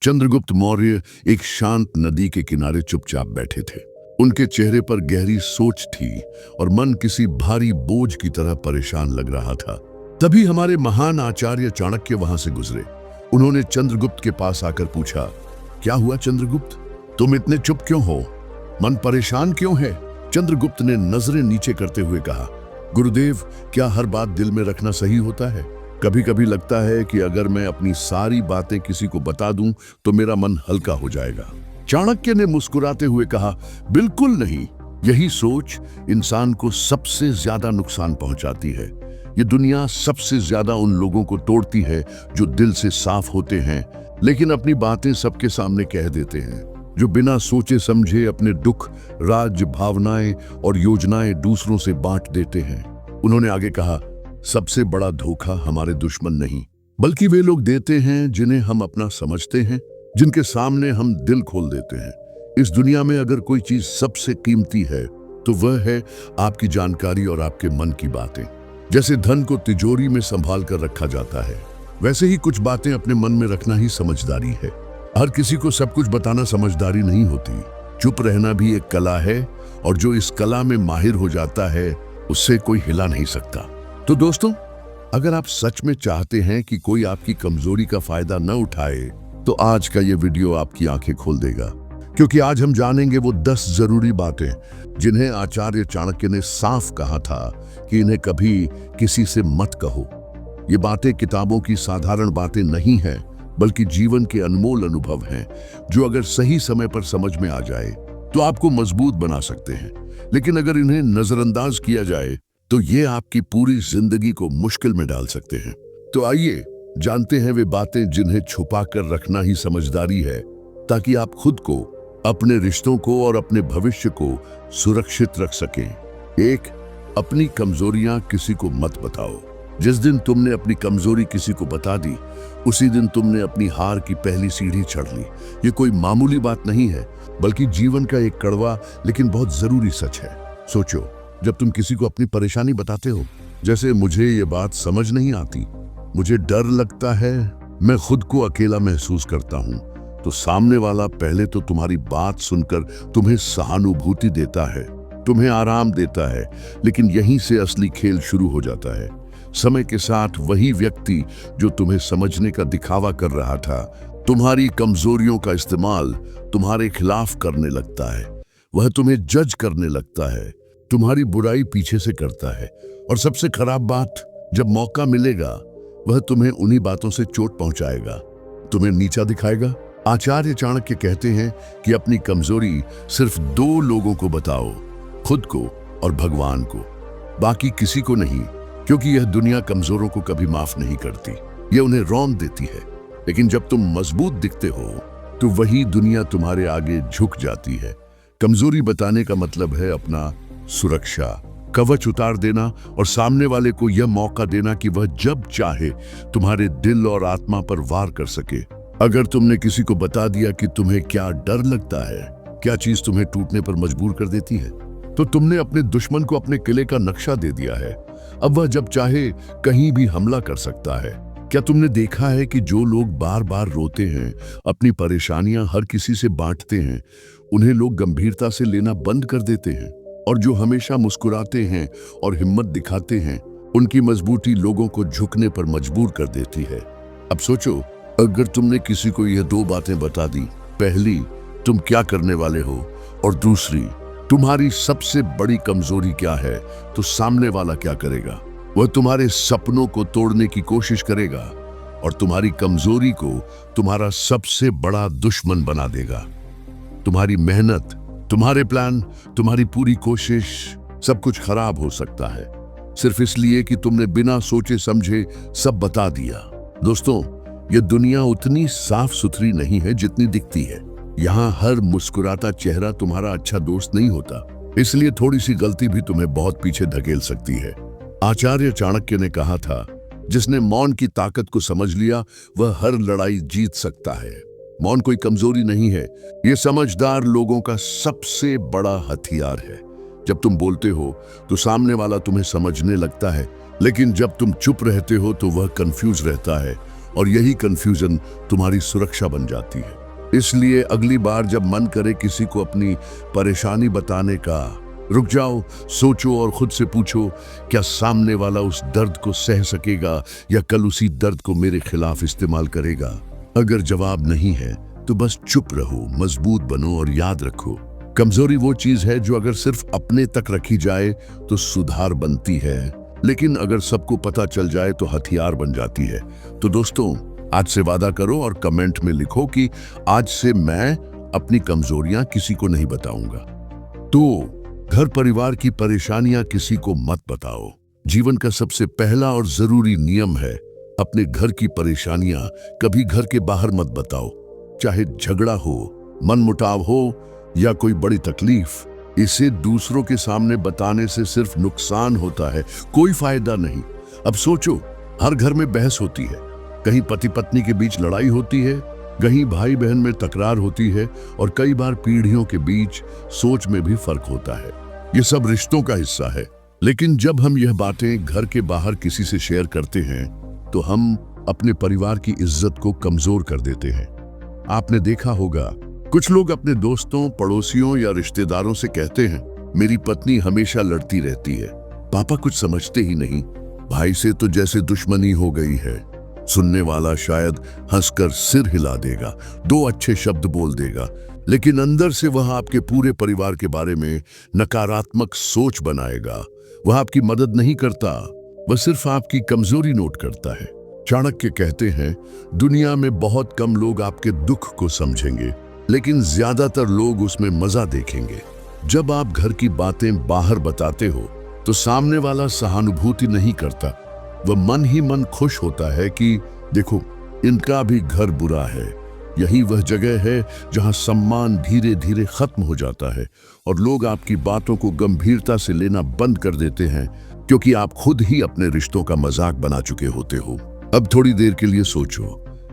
चंद्रगुप्त मौर्य एक शांत नदी के किनारे चुपचाप बैठे थे। उनके चेहरे पर गहरी सोच थी और मन किसी भारी बोझ की तरह परेशान लग रहा था। तभी हमारे महान आचार्य चाणक्य वहां से गुजरे। उन्होंने चंद्रगुप्त के पास आकर पूछा, क्या हुआ चंद्रगुप्त, तुम इतने चुप क्यों हो? मन परेशान क्यों है? चंद्रगुप्त ने नजरें नीचे करते हुए कहा, गुरुदेव, क्या हर बात दिल में रखना सही होता है? कभी कभी लगता है कि अगर मैं अपनी सारी बातें किसी को बता दूं तो मेरा मन हल्का हो जाएगा। चाणक्य ने मुस्कुराते हुए कहा, बिल्कुल नहीं। यही सोच इंसान को सबसे ज्यादा नुकसान पहुंचाती है। ये दुनिया सबसे ज्यादा उन लोगों को तोड़ती है जो दिल से साफ होते हैं लेकिन अपनी बातें सबके सामने कह देते हैं, जो बिना सोचे समझे अपने दुख, राज, भावनाएं और योजनाएं दूसरों से बांट देते हैं। उन्होंने आगे कहा, सबसे बड़ा धोखा हमारे दुश्मन नहीं बल्कि वे लोग देते हैं जिन्हें हम अपना समझते हैं, जिनके सामने हम दिल खोल देते हैं। इस दुनिया में अगर कोई चीज सबसे कीमती है तो वह है आपकी जानकारी और आपके मन की बातें। जैसे धन को तिजोरी में संभाल कर रखा जाता है, वैसे ही कुछ बातें अपने मन में रखना ही समझदारी है। हर किसी को सब कुछ बताना समझदारी नहीं होती। चुप रहना भी एक कला है और जो इस कला में माहिर हो जाता है उससे कोई हिला नहीं सकता। तो दोस्तों, अगर आप सच में चाहते हैं कि कोई आपकी कमजोरी का फायदा न उठाए तो आज का ये वीडियो आपकी आंखें खोल देगा, क्योंकि आज हम जानेंगे वो 10 जरूरी बातें जिन्हें आचार्य चाणक्य ने साफ कहा था कि इन्हें कभी किसी से मत कहो। ये बातें किताबों की साधारण बातें नहीं हैं बल्कि जीवन के अनमोल अनुभव हैं जो अगर सही समय पर समझ में आ जाए तो आपको मजबूत बना सकते हैं, लेकिन अगर इन्हें नजरअंदाज किया जाए तो ये आपकी पूरी जिंदगी को मुश्किल में डाल सकते हैं। तो आइए जानते हैं वे बातें जिन्हें छुपा कर रखना ही समझदारी है, ताकि आप खुद को, अपने रिश्तों को और अपने भविष्य को सुरक्षित रख सकें। 1, अपनी कमजोरियां किसी को मत बताओ। जिस दिन तुमने अपनी कमजोरी किसी को बता दी, उसी दिन तुमने अपनी हार की पहली सीढ़ी चढ़ ली। ये कोई मामूली बात नहीं है बल्कि जीवन का एक कड़वा लेकिन बहुत जरूरी सच है। सोचो, जब तुम किसी को अपनी परेशानी बताते हो, जैसे मुझे ये बात समझ नहीं आती, मुझे डर लगता है, मैं खुद को अकेला महसूस करता हूं, तो सामने वाला पहले तो तुम्हारी बात सुनकर तुम्हें सहानुभूति देता है, तुम्हें आराम देता है, लेकिन यहीं से असली खेल शुरू हो जाता है। समय के साथ वही व्यक्ति जो तुम्हें समझने का दिखावा कर रहा था, तुम्हारी कमजोरियों का इस्तेमाल तुम्हारे खिलाफ करने लगता है। वह तुम्हें जज करने लगता है, तुम्हारी बुराई पीछे से करता है, और सबसे खराब बात, जब मौका मिलेगा वह तुम्हें उन्हीं बातों से चोट पहुंचाएगा, तुम्हें नीचा दिखाएगा। आचार्य चाणक्य कहते हैं कि अपनी कमजोरी सिर्फ 2 लोगों को बताओ, खुद को और भगवान को, बाकी किसी को नहीं, क्योंकि यह दुनिया कमजोरों को कभी माफ नहीं करती, यह उन्हें रौंद देती है। लेकिन जब तुम मजबूत दिखते हो तो वही दुनिया तुम्हारे आगे झुक जाती है। कमजोरी बताने का मतलब है अपना सुरक्षा कवच उतार देना और सामने वाले को यह मौका देना कि वह जब चाहे तुम्हारे दिल और आत्मा पर वार कर सके। अगर तुमने किसी को बता दिया कि तुम्हें क्या डर लगता है, क्या चीज तुम्हें टूटने पर मजबूर कर देती है, तो तुमने अपने दुश्मन को अपने किले का नक्शा दे दिया है। अब वह जब चाहे कहीं भी हमला कर सकता है। क्या तुमने देखा है कि जो लोग बार बार रोते हैं, अपनी परेशानियां हर किसी से बांटते हैं, उन्हें लोग गंभीरता से लेना बंद कर देते हैं, और जो हमेशा मुस्कुराते हैं और हिम्मत दिखाते हैं, उनकी मजबूती लोगों को झुकने पर मजबूर कर देती है। अब सोचो, अगर तुमने किसी को यह 2 बातें बता दी, पहली, तुम क्या करने वाले हो, और दूसरी, तुम्हारी सबसे बड़ी कमजोरी क्या है, तो सामने वाला क्या करेगा? वह तुम्हारे सपनों को तोड़ने की कोशिश करेगा और तुम्हारी कमजोरी को तुम्हारा सबसे बड़ा दुश्मन बना देगा। तुम्हारी मेहनत, तुम्हारे प्लान, तुम्हारी पूरी कोशिश, सब कुछ खराब हो सकता है सिर्फ इसलिए कि तुमने बिना सोचे समझे सब बता दिया। दोस्तों, यह दुनिया उतनी साफ सुथरी नहीं है जितनी दिखती है। यहाँ हर मुस्कुराता चेहरा तुम्हारा अच्छा दोस्त नहीं होता, इसलिए थोड़ी सी गलती भी तुम्हें बहुत पीछे धकेल सकती है। आचार्य चाणक्य ने कहा था, जिसने मौन की ताकत को समझ लिया वह हर लड़ाई जीत सकता है। मौन कोई कमजोरी नहीं है, ये समझदार लोगों का सबसे बड़ा हथियार है। जब तुम बोलते हो तो सामने वाला तुम्हें समझने लगता है, लेकिन जब तुम चुप रहते हो तो वह कंफ्यूज रहता है और यही कंफ्यूजन तुम्हारी सुरक्षा बन जाती है। इसलिए अगली बार जब मन करे किसी को अपनी परेशानी बताने का, रुक जाओ, सोचो और खुद से पूछो, क्या सामने वाला उस दर्द को सह सकेगा या कल उसी दर्द को मेरे खिलाफ इस्तेमाल करेगा? अगर जवाब नहीं है तो बस चुप रहो, मजबूत बनो और याद रखो, कमजोरी वो चीज है जो अगर सिर्फ अपने तक रखी जाए तो सुधार बनती है, लेकिन अगर सबको पता चल जाए तो हथियार बन जाती है। तो दोस्तों, आज से वादा करो और कमेंट में लिखो कि आज से मैं अपनी कमजोरियां किसी को नहीं बताऊंगा। तो घर परिवार की परेशानियां किसी को मत बताओ। जीवन का सबसे पहला और जरूरी नियम है, अपने घर की परेशानियां कभी घर के बाहर मत बताओ। चाहे झगड़ा हो, मनमुटाव हो या कोई बड़ी तकलीफ, इसे दूसरों के सामने बताने से सिर्फ नुकसान होता है, कोई फायदा नहीं। अब सोचो, हर घर में बहस होती है, कहीं पति पत्नी के बीच लड़ाई होती है, कहीं भाई बहन में तकरार होती है और कई बार पीढ़ियों के बीच सोच में भी फर्क होता है। ये सब रिश्तों का हिस्सा है, लेकिन जब हम यह बातें घर के बाहर किसी से शेयर करते हैं तो हम अपने परिवार की इज्जत को कमजोर कर देते हैं। आपने देखा होगा, कुछ लोग अपने दोस्तों, पड़ोसियों या रिश्तेदारों से कहते हैं, मेरी पत्नी हमेशा लड़ती रहती है, पापा कुछ समझते ही नहीं, भाई से तो जैसे दुश्मनी हो गई है। सुनने वाला शायद हंसकर सिर हिला देगा, दो अच्छे शब्द बोल देगा, लेकिन अंदर से वह आपके पूरे परिवार के बारे में नकारात्मक सोच बनाएगा। वह आपकी मदद नहीं करता, वह सिर्फ आपकी कमजोरी नोट करता है। चाणक्य कहते हैं, दुनिया में बहुत कम लोग आपके दुख को समझेंगे, लेकिन ज्यादातर लोग उसमें मजा देखेंगे। जब आप घर की बातें बाहर बताते हो तो सामने वाला सहानुभूति नहीं करता, वह मन ही मन खुश होता है कि देखो, इनका भी घर बुरा है। यही वह जगह है जहां सम्मान धीरे धीरे खत्म हो जाता है और लोग आपकी बातों को गंभीरता से लेना बंद कर देते हैं, क्योंकि आप खुद ही अपने रिश्तों का मजाक बना चुके होते हो। अब थोड़ी देर के लिए सोचो,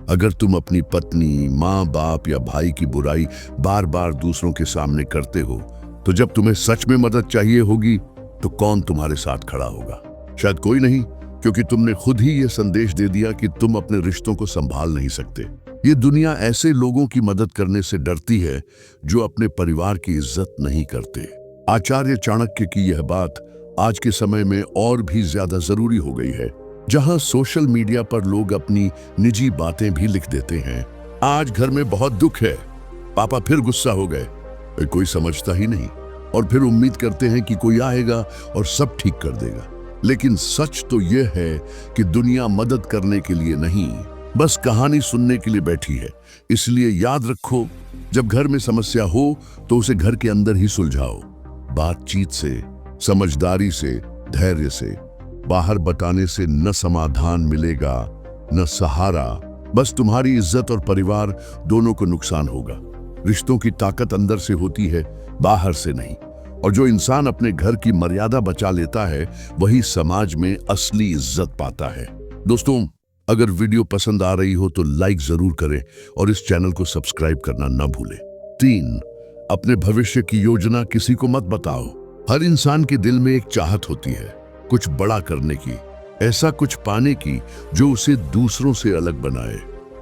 अगर तुम अपनी पत्नी, माँ बाप या भाई की बुराई बार बार दूसरों के सामने करते हो, तो जब तुम्हें सच में मदद चाहिए होगी तो कौन तुम्हारे साथ खड़ा होगा? शायद कोई नहीं, क्योंकि तुमने खुद ही यह संदेश दे दिया कि तुम अपने रिश्तों को संभाल नहीं सकते। ये दुनिया ऐसे लोगों की मदद करने से डरती है जो अपने परिवार की इज्जत नहीं करते। आचार्य चाणक्य की यह बात आज के समय में और भी ज्यादा जरूरी हो गई है, जहां सोशल मीडिया पर लोग अपनी निजी बातें भी लिख देते हैं। आज घर में बहुत दुख है, पापा फिर गुस्सा हो गए, कोई समझता ही नहीं, और फिर उम्मीद करते हैं कि कोई आएगा और सब ठीक कर देगा। लेकिन सच तो यह है कि दुनिया मदद करने के लिए नहीं, बस कहानी सुनने के लिए बैठी है। इसलिए याद रखो, जब घर में समस्या हो तो उसे घर के अंदर ही सुलझाओ, बातचीत से, समझदारी से, धैर्य से। बाहर बताने से न समाधान मिलेगा न सहारा, बस तुम्हारी इज्जत और परिवार दोनों को नुकसान होगा। रिश्तों की ताकत अंदर से होती है, बाहर से नहीं। और जो इंसान अपने घर की मर्यादा बचा लेता है, वही समाज में असली इज्जत पाता है। दोस्तों, अगर वीडियो पसंद आ रही हो तो लाइक जरूर करें और इस चैनल को सब्सक्राइब करना न भूलें। 3, अपने भविष्य की योजना किसी को मत बताओ। हर इंसान के दिल में एक चाहत होती है, कुछ बड़ा करने की, ऐसा कुछ पाने की जो उसे दूसरों से अलग बनाए।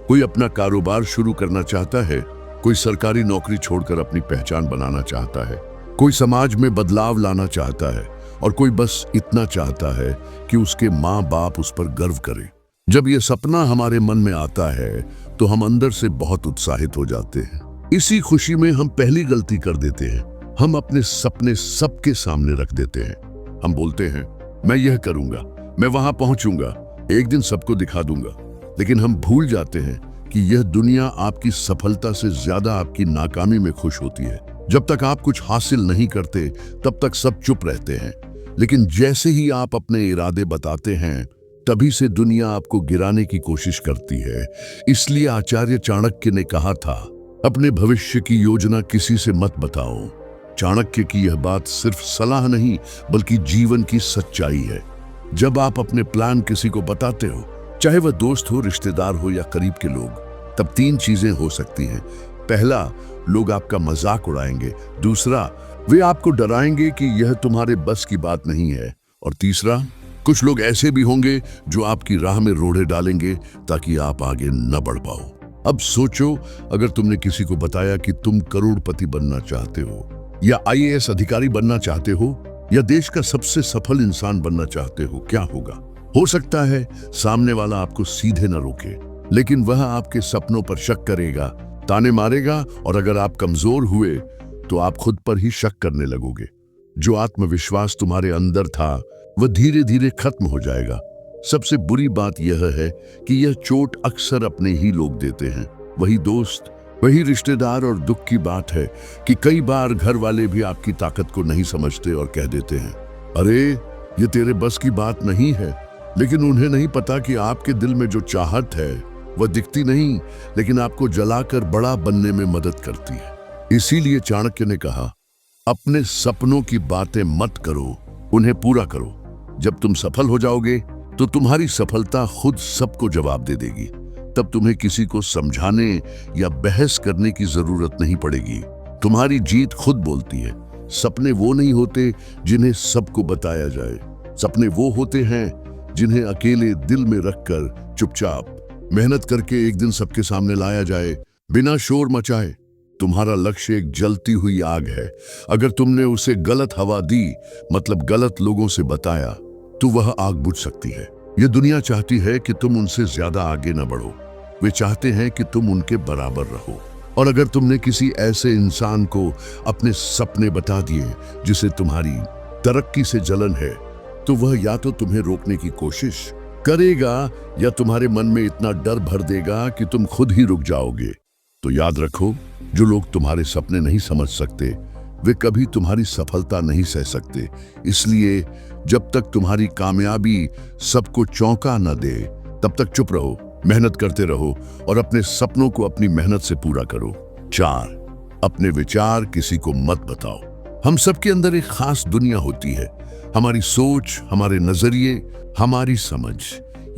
कोई अपना कारोबार शुरू करना चाहता है, कोई सरकारी नौकरी छोड़कर अपनी पहचान बनाना चाहता है, कोई समाज में बदलाव लाना चाहता है और कोई बस इतना चाहता है कि उसके माँ बाप उस पर गर्व करें। जब यह सपना हमारे मन में आता है तो हम अंदर से बहुत उत्साहित हो जाते हैं। इसी खुशी में हम पहली गलती कर देते हैं, हम अपने सपने सबके सामने रख देते हैं। हम बोलते हैं, मैं यह करूंगा, मैं वहां पहुंचूंगा, एक दिन सबको दिखा दूंगा। लेकिन हम भूल जाते हैं कि यह दुनिया आपकी सफलता से ज्यादा आपकी नाकामी में खुश होती है। जब तक आप कुछ हासिल नहीं करते तब तक सब चुप रहते हैं, लेकिन जैसे ही आप अपने इरादे बताते हैं तभी से दुनिया आपको गिराने की कोशिश करती है। इसलिए आचार्य चाणक्य ने कहा था, अपने भविष्य की योजना किसी से मत बताओ। चाणक्य की यह बात सिर्फ सलाह नहीं बल्कि जीवन की सच्चाई है। जब आप अपने प्लान किसी को बताते हो, चाहे वह दोस्त हो, रिश्तेदार हो या करीब के लोग, तब 3 चीजें हो सकती हैं। पहला, लोग आपका मजाक उड़ाएंगे। दूसरा, वे आपको डराएंगे कि यह तुम्हारे बस की बात नहीं है। और तीसरा, कुछ लोग ऐसे भी होंगे जो आपकी राह में रोड़े डालेंगे ताकि आप आगे न बढ़ पाओ। अब सोचो, अगर तुमने किसी को बताया कि तुम करोड़पति बनना चाहते हो, या आईएएस अधिकारी बनना चाहते हो, या देश का सबसे सफल इंसान बनना चाहते हो, क्या होगा? हो सकता है सामने वाला आपको सीधे न रोके, लेकिन वह आपके सपनों पर शक करेगा, ताने मारेगा, और अगर आप कमजोर हुए तो आप खुद पर ही शक करने लगोगे। जो आत्मविश्वास तुम्हारे अंदर था वह धीरे धीरे खत्म हो जाएगा। सबसे बुरी बात यह है कि यह चोट अक्सर अपने ही लोग देते हैं, वही दोस्त, वही रिश्तेदार। और दुख की बात है कि कई बार घर वाले भी आपकी ताकत को नहीं समझते और कह देते हैं, अरे ये तेरे बस की बात नहीं है। लेकिन उन्हें नहीं पता कि आपके दिल में जो चाहत है वह दिखती नहीं, लेकिन आपको जलाकर बड़ा बनने में मदद करती है। इसीलिए चाणक्य ने कहा, अपने सपनों की बातें मत करो, उन्हें पूरा करो। जब तुम सफल हो जाओगे तो तुम्हारी सफलता खुद सबको जवाब दे देगी। तब तुम्हें किसी को समझाने या बहस करने की जरूरत नहीं पड़ेगी। तुम्हारी जीत खुद बोलती है। सपने वो नहीं होते जिन्हें सबको बताया जाए, सपने वो होते हैं जिन्हें अकेले दिल में रखकर चुपचाप मेहनत करके एक दिन सबके सामने लाया जाए, बिना शोर मचाए। तुम्हारा लक्ष्य एक जलती हुई आग है। अगर तुमने उसे गलत हवा दी, मतलब गलत लोगों से बताया, तो वह आग बुझ सकती है। यह दुनिया चाहती है कि तुम उनसे ज्यादा आगे न बढ़ो, वे चाहते हैं कि तुम उनके बराबर रहो। और अगर तुमने किसी ऐसे इंसान को अपने सपने बता दिए जिसे तुम्हारी तरक्की से जलन है, तो वह या तो तुम्हें रोकने की कोशिश करेगा या तुम्हारे मन में इतना डर भर देगा कि तुम खुद ही रुक जाओगे। तो याद रखो, जो लोग तुम्हारे सपने नहीं समझ सकते वे कभी तुम्हारी सफलता नहीं सह सकते। इसलिए जब तक तुम्हारी कामयाबी सबको चौंका न दे, तब तक चुप रहो, मेहनत करते रहो और अपने सपनों को अपनी मेहनत से पूरा करो। 4, अपने विचार किसी को मत बताओ। हम सबके अंदर एक खास दुनिया होती है, हमारी सोच, हमारे नजरिए, हमारी समझ।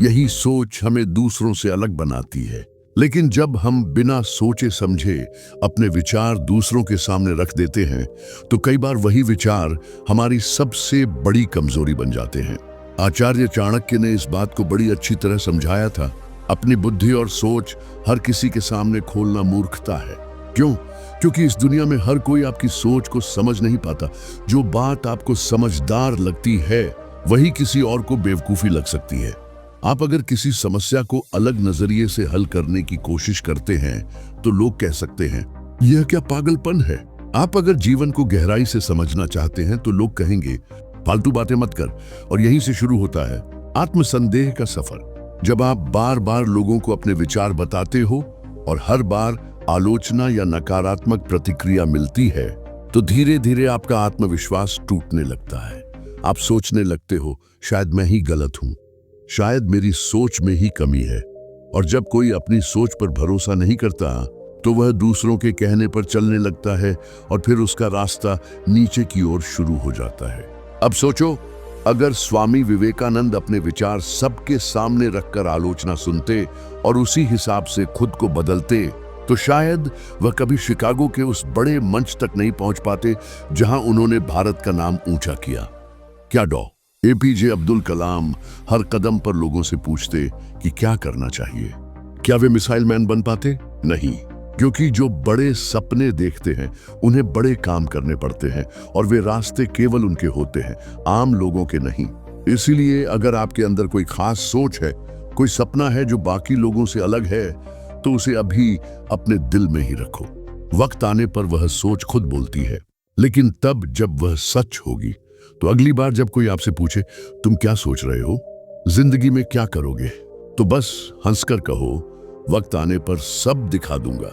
यही सोच हमें दूसरों से अलग बनाती है। लेकिन जब हम बिना सोचे समझे अपने विचार दूसरों के सामने रख देते हैं, तो कई बार वही विचार हमारी सबसे बड़ी कमजोरी बन जाते हैं। आचार्य चाणक्य ने इस बात को बड़ी अच्छी तरह समझाया था। अपनी बुद्धि और सोच हर किसी के सामने खोलना मूर्खता है। क्यों? क्योंकि इस दुनिया में हर कोई आपकी सोच को समझ नहीं पाता। जो बात आपको समझदार लगती है वही किसी और को बेवकूफी लग सकती है। आप अगर किसी समस्या को अलग नजरिए से हल करने की कोशिश करते हैं तो लोग कह सकते हैं, यह क्या पागलपन है। आप अगर जीवन को गहराई से समझना चाहते हैं तो लोग कहेंगे, फालतू बातें मत कर। और यहीं से शुरू होता है आत्मसंदेह का सफर। जब आप बार बार लोगों को अपने विचार बताते हो और हर बार आलोचना या नकारात्मक प्रतिक्रिया मिलती है, तो धीरे धीरे आपका आत्मविश्वास टूटने लगता है। आप सोचने लगते हो, शायद मैं ही गलत हूं, शायद मेरी सोच में ही कमी है। और जब कोई अपनी सोच पर भरोसा नहीं करता तो वह दूसरों के कहने पर चलने लगता है और फिर उसका रास्ता नीचे की ओर शुरू हो जाता है। अब सोचो, अगर स्वामी विवेकानंद अपने विचार सबके सामने रखकर आलोचना सुनते और उसी हिसाब से खुद को बदलते, तो शायद वह कभी शिकागो के उस बड़े मंच तक नहीं पहुंच पाते जहां उन्होंने भारत का नाम ऊंचा किया। क्या डॉ एपीजे अब्दुल कलाम हर कदम पर लोगों से पूछते कि क्या करना चाहिए? क्या वे मिसाइल मैन बन पाते? नहीं, क्योंकि जो बड़े सपने देखते हैं उन्हें बड़े काम करने पड़ते हैं और वे रास्ते केवल उनके होते हैं, आम लोगों के नहीं। इसीलिए अगर आपके अंदर कोई खास सोच है, कोई सपना है जो बाकी लोगों से अलग है, तो उसे अभी अपने दिल में ही रखो। वक्त आने पर वह सोच खुद बोलती है, लेकिन तब जब वह सच होगी, तो अगली बार जब कोई आपसे पूछे तुम क्या सोच रहे हो, जिंदगी में क्या करोगे, तो बस हंसकर कहो, वक्त आने पर सब दिखा दूंगा।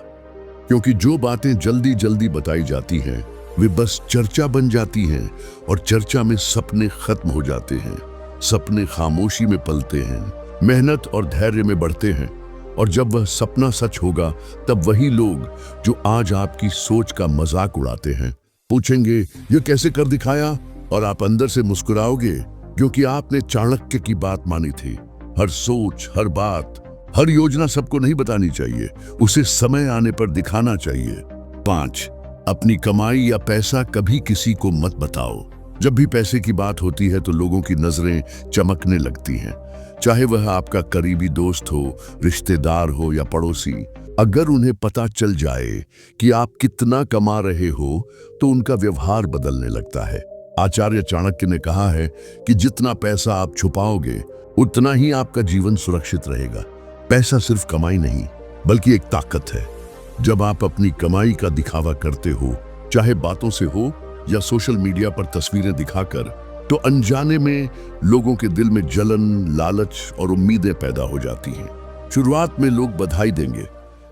क्योंकि जो बातें जल्दी जल्दी बताई जाती हैं वे बस चर्चा बन जाती हैं और चर्चा में सपने खत्म हो जाते हैं। सपने खामोशी में पलते हैं, मेहनत और धैर्य में बढ़ते हैं। और जब वह सपना सच होगा तब वही लोग जो आज आपकी सोच का मजाक उड़ाते हैं पूछेंगे ये कैसे कर दिखाया, और आप अंदर से मुस्कुराओगे क्योंकि आपने चाणक्य की बात मानी थी। हर सोच, हर बात, हर योजना सबको नहीं बतानी चाहिए, उसे समय आने पर दिखाना चाहिए। 5, अपनी कमाई या पैसा कभी किसी को मत बताओ। जब भी पैसे की बात होती है तो लोगों की नजरें चमकने लगती हैं, चाहे वह आपका करीबी दोस्त हो, रिश्तेदार हो या पड़ोसी। अगर उन्हें पता चल जाए कि आप कितना कमा रहे हो तो उनका व्यवहार बदलने लगता है। आचार्य चाणक्य ने कहा है कि जितना पैसा आप छुपाओगे उतना ही आपका जीवन सुरक्षित रहेगा। पैसा सिर्फ कमाई नहीं बल्कि एक ताकत है। जब आप अपनी कमाई का दिखावा करते हो, चाहे बातों से हो या सोशल मीडिया पर तस्वीरें दिखाकर, तो अनजाने में लोगों के दिल में जलन, लालच और उम्मीदें पैदा हो जाती हैं। शुरुआत में लोग बधाई देंगे,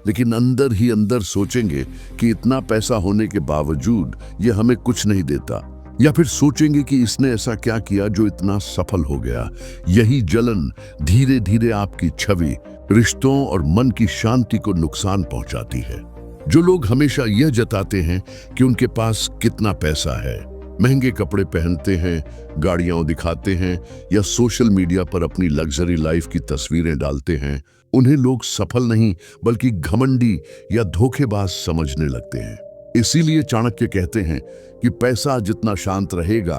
लेकिन अंदर ही अंदर सोचेंगे कि इतना पैसा होने के बावजूद ये हमें कुछ नहीं देता, या फिर सोचेंगे कि इसने ऐसा क्या किया जो इतना सफल हो गया। यही जलन धीरे धीरे आपकी छवि, रिश्तों और मन की शांति को नुकसान पहुंचाती है। जो लोग हमेशा यह जताते हैं कि उनके पास कितना पैसा है, महंगे कपड़े पहनते हैं, गाड़ियां दिखाते हैं या सोशल मीडिया पर अपनी लग्जरी लाइफ की तस्वीरें डालते हैं, उन्हें लोग सफल नहीं बल्कि घमंडी या धोखेबाज समझने लगते हैं। इसीलिए चाणक्य कहते हैं कि पैसा जितना शांत रहेगा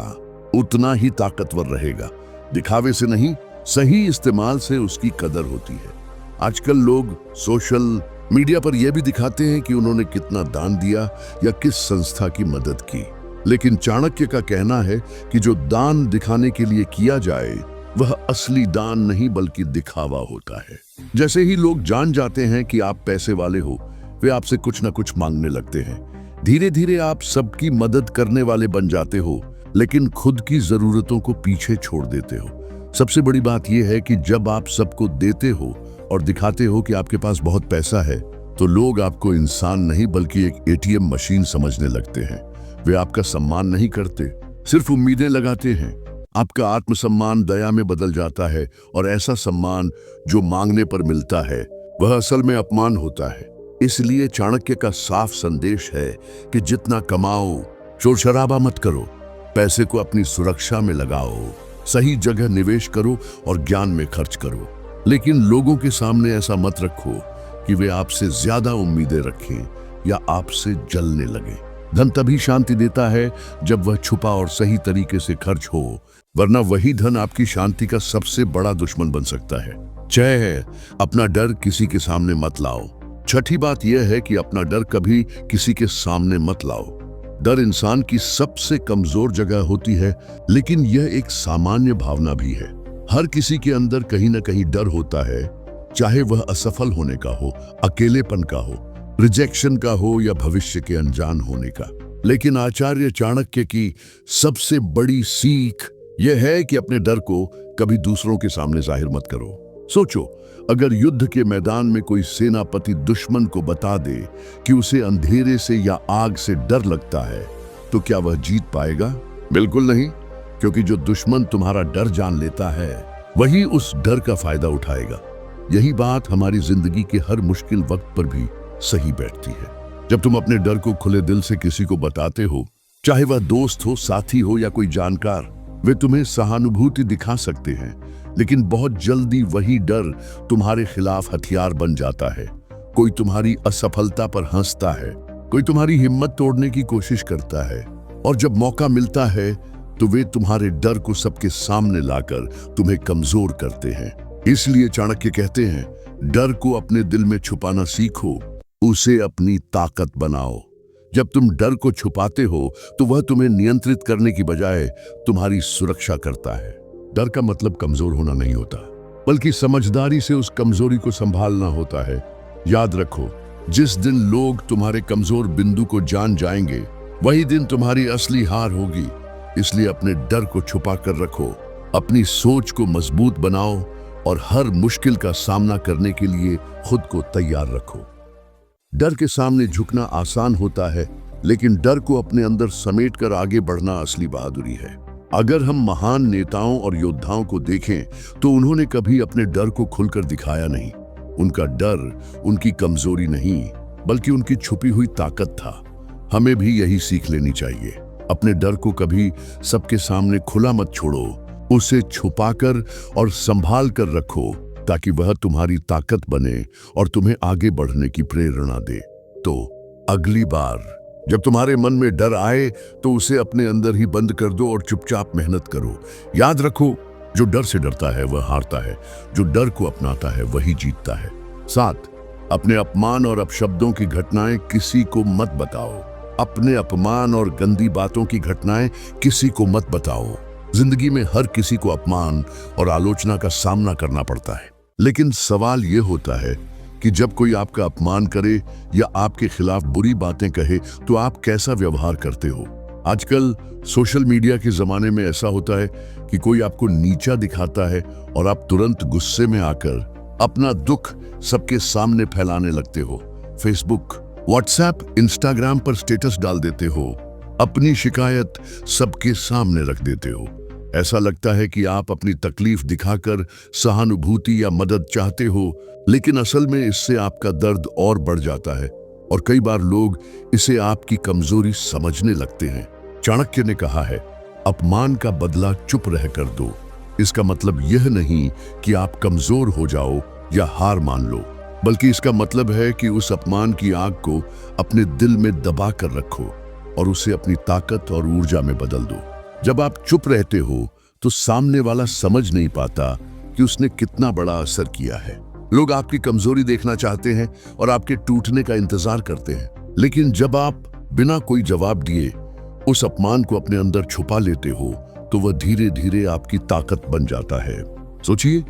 उतना ही ताकतवर रहेगा। दिखावे से नहीं, सही इस्तेमाल से उसकी कदर होती है। आजकल लोग सोशल मीडिया पर यह भी दिखाते हैं कि उन्होंने कितना दान दिया या किस संस्था की मदद की, लेकिन चाणक्य का कहना है कि जो दान दिखाने के लिए किया जाए वह असली दान नहीं बल्कि दिखावा होता है। जैसे ही लोग जान जाते हैं कि आप पैसे वाले हो, वे आपसे कुछ न कुछ मांगने लगते हैं। धीरे धीरे आप सबकी मदद करने वाले बन जाते हो, लेकिन खुद की जरूरतों को पीछे छोड़ देते हो। सबसे बड़ी बात यह है कि जब आप सबको देते हो और दिखाते हो कि आपके पास बहुत पैसा है, तो लोग आपको इंसान नहीं बल्कि एक एटीएम मशीन समझने लगते हैं। वे आपका सम्मान नहीं करते, सिर्फ उम्मीदें लगाते हैं। आपका आत्मसम्मान दया में बदल जाता है, और ऐसा सम्मान जो मांगने पर मिलता है वह असल में अपमान होता है। इसलिए चाणक्य का साफ संदेश है कि जितना कमाओ, शोर शराबा मत करो, पैसे को अपनी सुरक्षा में लगाओ, सही जगह निवेश करो और ज्ञान में खर्च करो। लेकिन लोगों के सामने ऐसा मत रखो कि वे आपसे ज्यादा उम्मीदें रखें या आपसे जलने लगे। धन तभी शांति देता है जब वह छुपा और सही तरीके से खर्च हो, वरना वही धन आपकी शांति का सबसे बड़ा दुश्मन बन सकता है। 6, अपना डर किसी के सामने मत लाओ। छठी बात यह है कि अपना डर कभी किसी के सामने मत लाओ। डर इंसान की सबसे कमजोर जगह होती है, लेकिन यह एक सामान्य भावना भी है। हर किसी के अंदर कहीं ना कहीं डर होता है, चाहे वह असफल होने का हो, अकेलेपन का हो, रिजेक्शन का हो या भविष्य के अनजान होने का। लेकिन आचार्य चाणक्य की सबसे बड़ी सीख यह है कि अपने डर को कभी दूसरों के सामने जाहिर मत करो। सोचो, अगर युद्ध के मैदान में कोई सेनापति दुश्मन को बता दे कि उसे अंधेरे से या आग से डर लगता है, तो क्या वह जीत पाएगा? बिल्कुल नहीं, क्योंकि जो दुश्मन तुम्हारा डर जान लेता है वही उस डर का फायदा उठाएगा। यही बात हमारी जिंदगी के हर मुश्किल वक्त पर भी सही बैठती है। जब तुम अपने डर को खुले दिल से किसी को बताते हो, चाहे वह दोस्त हो, साथी हो या कोई जानकार, वे तुम्हें सहानुभूति दिखा सकते हैं, लेकिन बहुत जल्दी वही डर तुम्हारे खिलाफ हथियार बन जाता है। कोई तुम्हारी असफलता पर हंसता है, कोई तुम्हारी हिम्मत तोड़ने की कोशिश करता है, और जब मौका मिलता है तो वे तुम्हारे डर को सबके सामने लाकर तुम्हें कमजोर करते हैं। इसलिए चाणक्य कहते हैं, डर को अपने दिल में छुपाना सीखो, उसे अपनी ताकत बनाओ। जब तुम डर को छुपाते हो तो वह तुम्हें नियंत्रित करने की बजाय तुम्हारी सुरक्षा करता है। डर का मतलब कमजोर होना नहीं होता, बल्कि समझदारी से उस कमजोरी को संभालना होता है। याद रखो, जिस दिन लोग तुम्हारे कमजोर बिंदु को जान जाएंगे, वही दिन तुम्हारी असली हार होगी। इसलिए अपने डर को छुपा कर रखो, अपनी सोच को मजबूत बनाओ और हर मुश्किल का सामना करने के लिए खुद को तैयार रखो। डर के सामने झुकना आसान होता है, लेकिन डर को अपने अंदर समेट कर आगे बढ़ना असली बहादुरी है। अगर हम महान नेताओं और योद्धाओं को देखें तो उन्होंने कभी अपने डर को खुलकर दिखाया नहीं। उनका डर उनकी कमजोरी नहीं, बल्कि उनकी छुपी हुई ताकत था। हमें भी यही सीख लेनी चाहिए। अपने डर को कभी सबके सामने खुला मत छोड़ो, उसे छुपाकर और संभाल कर रखो, ताकि वह तुम्हारी ताकत बने और तुम्हें आगे बढ़ने की प्रेरणा दे। तो अगली बार जब तुम्हारे मन में डर आए तो उसे अपने अंदर ही बंद कर दो और चुपचाप मेहनत करो। याद रखो, जो डर से डरता है वह हारता है, जो डर को अपनाता है वही जीतता है। 7, अपने अपमान और अपशब्दों की घटनाएं किसी को मत बताओ। अपने अपमान और गंदी बातों की घटनाएं किसी को मत बताओ। जिंदगी में हर किसी को अपमान और आलोचना का सामना करना पड़ता है, लेकिन सवाल यह होता है कि जब कोई आपका अपमान करे या आपके खिलाफ बुरी बातें कहे तो आप कैसा व्यवहार करते हो। आजकल सोशल मीडिया के जमाने में ऐसा होता है कि कोई आपको नीचा दिखाता है और आप तुरंत गुस्से में आकर अपना दुख सबके सामने फैलाने लगते हो। फेसबुक, व्हाट्सएप, इंस्टाग्राम पर स्टेटस डाल देते हो, अपनी शिकायत सबके सामने रख देते हो। ऐसा लगता है कि आप अपनी तकलीफ दिखाकर सहानुभूति या मदद चाहते हो, लेकिन असल में इससे आपका दर्द और बढ़ जाता है और कई बार लोग इसे आपकी कमजोरी समझने लगते हैं। चाणक्य ने कहा है, अपमान का बदला चुप रहकर दो। इसका मतलब यह नहीं कि आप कमजोर हो जाओ या हार मान लो, बल्कि इसका मतलब है कि उस अपमान की आग को अपने दिल में दबा कर रखो और उसे अपनी ताकत और ऊर्जा में बदल दो। जब आप चुप रहते हो तो सामने वाला समझ नहीं पाता कि उसने कितना बड़ा असर किया है। लोग आपकी कमजोरी देखना चाहते हैं और आपके टूटने का इंतजार करते हैं, लेकिन जब आप बिना कोई जवाब दिए उस अपमान को अपने अंदर छुपा लेते हो तो वह धीरे धीरे आपकी ताकत बन जाता है। सोचिए,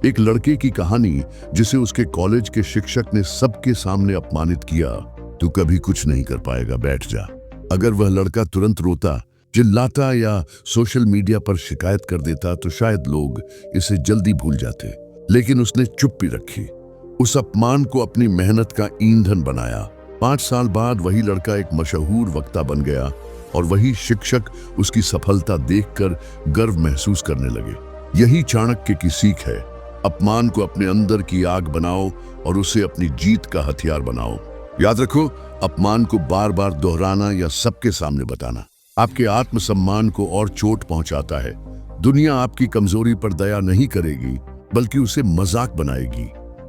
एक लड़के की कहानी जिसे उसके कॉलेज के शिक्षक ने सबके सामने अपमानित किया। तू कभी कुछ नहीं कर पाएगा, बैठ जा। अगर वह लड़का तुरंत रोता, चिल्लाता या सोशल मीडिया पर शिकायत कर देता तो शायद लोग इसे जल्दी भूल जाते, लेकिन उसने चुप्पी रखी, उस अपमान को अपनी मेहनत का ईंधन बनाया। 5 साल बाद वही लड़का एक मशहूर वक्ता बन गया और वही शिक्षक उसकी सफलता देखकर गर्व महसूस करने लगे। यही चाणक्य की सीख है, अपमान को अपने अंदर की आग बनाओ और उसे अपनी जीत का हथियार बनाओ। याद रखो, अपमान को बार बार दोहराना या सबके सामने बताना आपके आत्मसम्मान को और चोट पहुंचाता है। दुनिया आपकी कमजोरी पर दया नहीं करेगी, बल्कि उसे मजाक बनाएगी।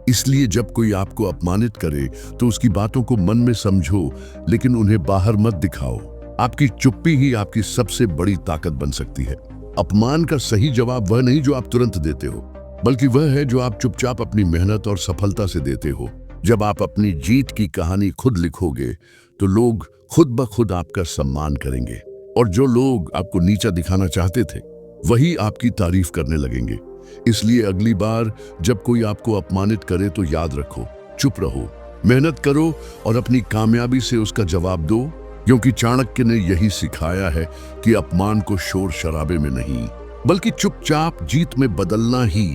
इसलिए जब कोई आपको अपमानित करे तो उसकी बातों को मन में समझो, लेकिन उन्हें बाहर मत दिखाओ। आपकी चुप्पी ही आपकी सबसे बड़ी ताकत बन सकती है। अपमान का सही जवाब वह नहीं जो आप तुरंत देते हो, बल्कि वह है जो आप चुपचाप अपनी मेहनत और सफलता से देते हो। जब आप अपनी जीत की कहानी खुद लिखोगे तो लोग खुद ब खुद आपका सम्मान करेंगे और जो लोग आपको नीचा दिखाना चाहते थे वही आपकी तारीफ करने लगेंगे। इसलिए अगली बार जब कोई आपको अपमानित करे तो याद रखो, चुप रहो, मेहनत करो और अपनी कामयाबी से उसका जवाब दो, क्योंकि चाणक्य ने यही सिखाया है कि अपमान को शोर शराबे में नहीं, बल्कि चुपचाप जीत में बदलना ही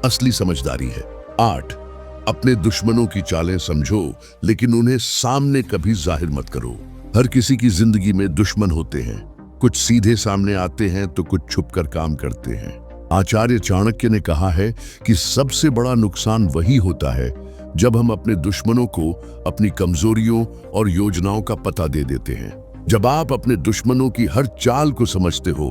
असली समझदारी है। 8, अपने दुश्मनों की चालें समझो, लेकिन उन्हें सामने कभी जाहिर मत करो। हर किसी की जिंदगी में दुश्मन होते हैं, कुछ सीधे सामने आते हैं तो कुछ छुपकर काम करते हैं। आचार्य चाणक्य ने कहा है कि सबसे बड़ा नुकसान वही होता है जब हम अपने दुश्मनों को अपनी कमजोरियों और योजनाओं का पता दे देते हैं। जब आप अपने दुश्मनों की हर चाल को समझते हो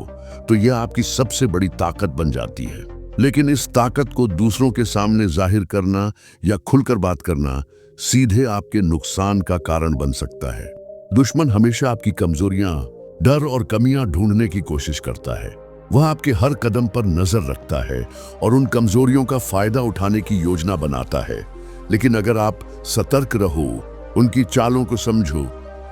तो यह आपकी सबसे बड़ी ताकत बन जाती है। लेकिन इस ताकत को दूसरों के सामने जाहिर करना या खुलकर बात करना सीधे आपके नुकसान का कारण बन सकता है। दुश्मन हमेशा आपकी कमजोरियां, डर और कमियां ढूंढने की कोशिश करता है। वह आपके हर कदम पर नजर रखता है और उन कमजोरियों का फायदा उठाने की योजना बनाता है। लेकिन अगर आप सतर्क रहो, उनकी चालों को समझो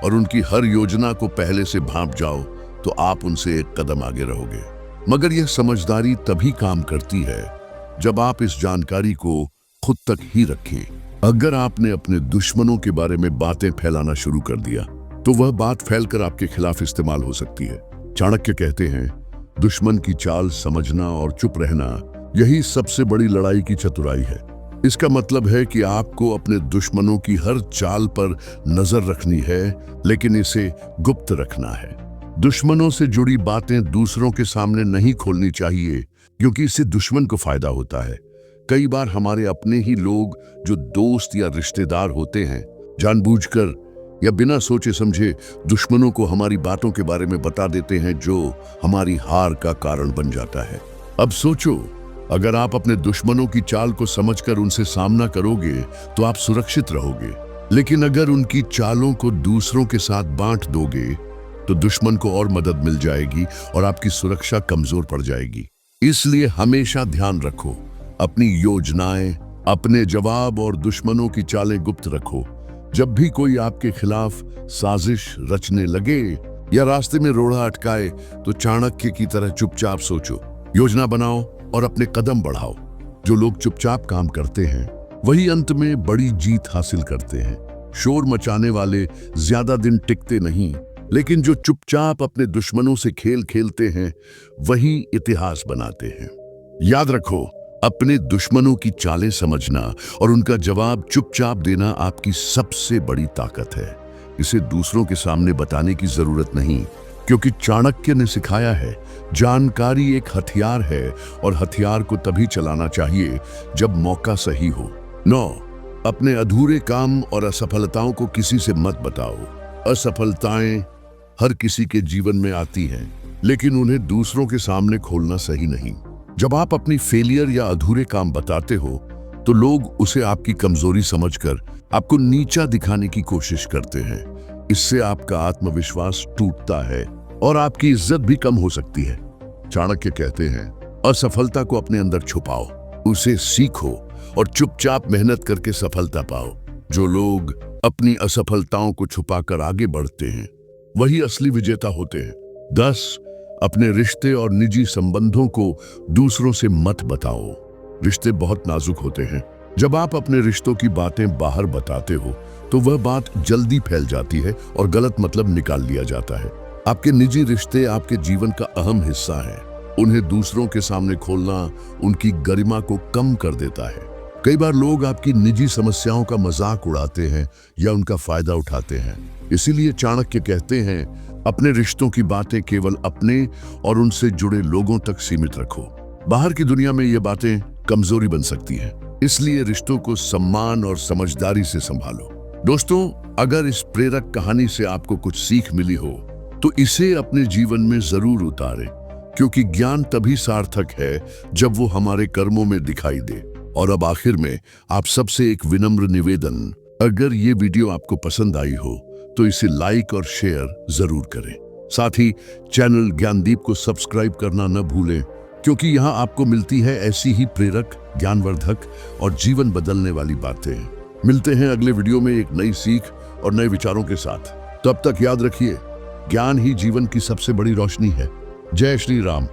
और उनकी हर योजना को पहले से भांप जाओ तो आप उनसे एक कदम आगे रहोगे। मगर यह समझदारी तभी काम करती है जब आप इस जानकारी को खुद तक ही रखें। अगर आपने अपने दुश्मनों के बारे में बातें फैलाना शुरू कर दिया तो वह बात फैलकर आपके खिलाफ इस्तेमाल हो सकती है। चाणक्य कहते हैं, दुश्मन की चाल समझना और चुप रहना यही सबसे बड़ी लड़ाई की चतुराई है। इसका मतलब है कि आपको अपने दुश्मनों की हर चाल पर नजर रखनी है, लेकिन इसे गुप्त रखना है। दुश्मनों से जुड़ी बातें दूसरों के सामने नहीं खोलनी चाहिए, क्योंकि इससे दुश्मन को फायदा होता है। कई बार हमारे अपने ही लोग जो दोस्त या रिश्तेदार होते हैं जानबूझकर या बिना सोचे समझे दुश्मनों को हमारी बातों के बारे में बता देते हैं, जो हमारी हार का कारण बन जाता है। अब सोचो, अगर आप अपने दुश्मनों की चाल को समझकर उनसे सामना करोगे तो आप सुरक्षित रहोगे। लेकिन अगर उनकी चालों को दूसरों के साथ बांट दोगे तो दुश्मन को और मदद मिल जाएगी और आपकी सुरक्षा कमजोर पड़ जाएगी। इसलिए हमेशा ध्यान रखो, अपनी योजनाएं, अपने जवाब और दुश्मनों की चालें गुप्त रखो। जब भी कोई आपके खिलाफ साजिश रचने लगे या रास्ते में रोड़ा अटकाए तो चाणक्य की तरह चुपचाप सोचो, योजना बनाओ और अपने कदम बढ़ाओ। जो लोग चुपचाप काम करते हैं वही अंत में बड़ी जीत हासिल करते हैं। शोर मचाने वाले ज्यादा दिन टिकते नहीं, लेकिन जो चुपचाप अपने दुश्मनों से खेल खेलते हैं वही इतिहास बनाते हैं। याद रखो, अपने दुश्मनों की चालें समझना और उनका जवाब चुपचाप देना आपकी सबसे बड़ी ताकत है। इसे दूसरों के सामने बताने की जरूरत नहीं, क्योंकि चाणक्य ने सिखाया है, जानकारी एक हथियार है और हथियार को तभी चलाना चाहिए जब मौका सही हो। 9, अपने अधूरे काम और असफलताओं को किसी से मत बताओ। असफलताएं हर किसी के जीवन में आती हैं, लेकिन उन्हें दूसरों के सामने खोलना सही नहीं। जब आप अपनी फेलियर या अधूरे काम बताते हो तो लोग उसे आपकी कमजोरी समझकर आपको नीचा दिखाने की कोशिश करते हैं। इससे आपका आत्मविश्वास टूटता है और आपकी इज्जत भी कम हो सकती है। चाणक्य कहते हैं, असफलता को अपने अंदर छुपाओ, उसे सीखो और चुपचाप मेहनत करके सफलता पाओ। जो लोग अपनी असफलताओं को छुपाकर आगे बढ़ते हैं वही असली विजेता होते हैं। 10, अपने रिश्ते और निजी संबंधों को दूसरों से मत बताओ। रिश्ते बहुत नाजुक होते हैं। जब आप अपने रिश्तों की बातें बाहर बताते हो तो वह बात जल्दी फैल जाती है और गलत मतलब निकाल लिया जाता है। आपके निजी रिश्ते आपके जीवन का अहम हिस्सा है। उन्हें दूसरों के सामने खोलना उनकी गरिमा को कम कर देता है। कई बार लोग आपकी निजी समस्याओं का मजाक उड़ाते हैं या उनका फायदा उठाते हैं। इसीलिए चाणक्य कहते हैं, अपने रिश्तों की बातें केवल अपने और उनसे जुड़े लोगों तक सीमित रखो। बाहर की दुनिया में ये बातें कमजोरी बन सकती हैं, इसलिए रिश्तों को सम्मान और समझदारी से संभालो। दोस्तों, अगर इस प्रेरक कहानी से आपको कुछ सीख मिली हो तो इसे अपने जीवन में जरूर उतारें, क्योंकि ज्ञान तभी सार्थक है जब वो हमारे कर्मों में दिखाई दे। और अब आखिर में आप सबसे एक विनम्र निवेदन, अगर ये वीडियो आपको पसंद आई हो तो इसे लाइक और शेयर जरूर करें। साथ ही चैनल ज्ञानदीप को सब्सक्राइब करना न भूलें, क्योंकि यहाँ आपको मिलती है ऐसी ही प्रेरक, ज्ञानवर्धक और जीवन बदलने वाली बातें। मिलते हैं अगले वीडियो में एक नई सीख और नए विचारों के साथ। तब तक याद रखिए, ज्ञान ही जीवन की सबसे बड़ी रोशनी है। जय श्री राम।